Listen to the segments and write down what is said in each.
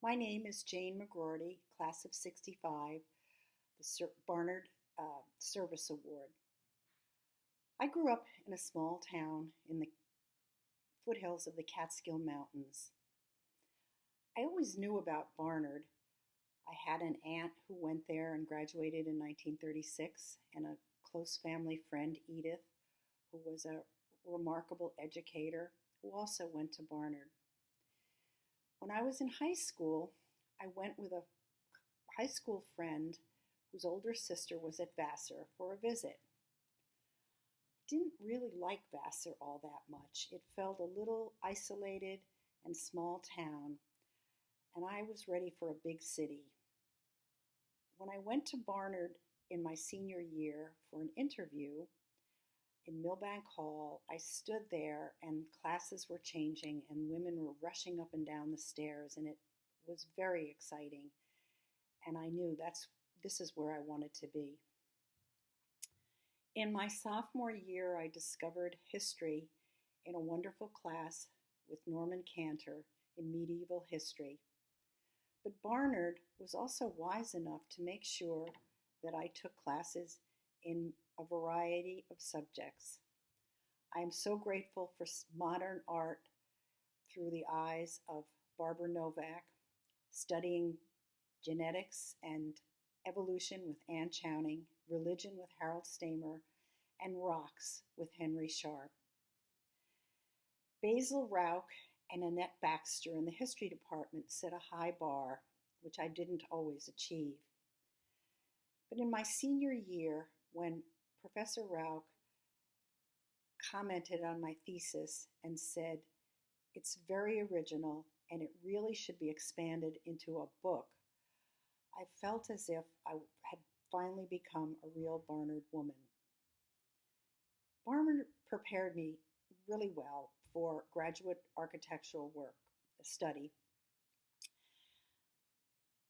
My name is Jane McGroarty, class of '65, the Barnard Service Award. I grew up in a small town in the foothills of the Catskill Mountains. I always knew about Barnard. I had an aunt who went there and graduated in 1936, and a close family friend, Edith, who was a remarkable educator, who also went to Barnard. When I was in high school, I went with a high school friend whose older sister was at Vassar for a visit. I didn't really like Vassar all that much. It felt a little isolated and small town, and I was ready for a big city. When I went to Barnard in my senior year for an interview in Millbank Hall, I stood there and classes were changing and women were rushing up and down the stairs, and it was very exciting. And I knew this is where I wanted to be. In my sophomore year, I discovered history in a wonderful class with Norman Cantor in medieval history. But Barnard was also wise enough to make sure that I took classes in a variety of subjects. I am so grateful for modern art through the eyes of Barbara Novak, studying genetics and evolution with Anne Chowning, religion with Harold Stamer, and rocks with Henry Sharp. Basil Rauch and Annette Baxter in the history department set a high bar, which I didn't always achieve. But in my senior year, when Professor Rauch commented on my thesis and said, "It's very original and it really should be expanded into a book," I felt as if I had finally become a real Barnard woman. Barnard prepared me really well for graduate architectural work, study.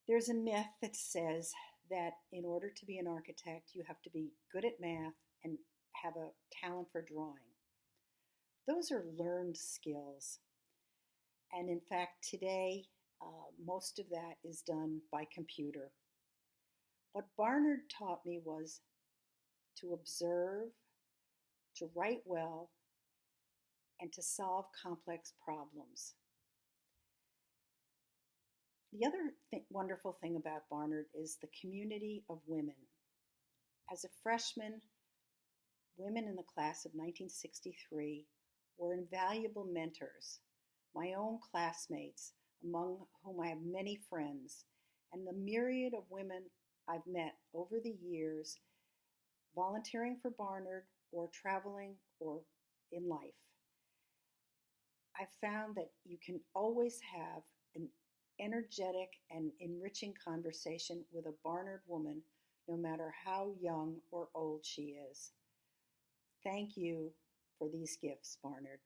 There's a myth that says that in order to be an architect, you have to be good at math and have a talent for drawing. Those are learned skills. And in fact, today, most of that is done by computer. What Barnard taught me was to observe, to write well, and to solve complex problems. The other wonderful thing about Barnard is the community of women. As a freshman, women in the class of 1963 were invaluable mentors, my own classmates, among whom I have many friends, and the myriad of women I've met over the years, volunteering for Barnard or traveling or in life. I've found that you can always have an energetic and enriching conversation with a Barnard woman, no matter how young or old she is. Thank you for these gifts, Barnard.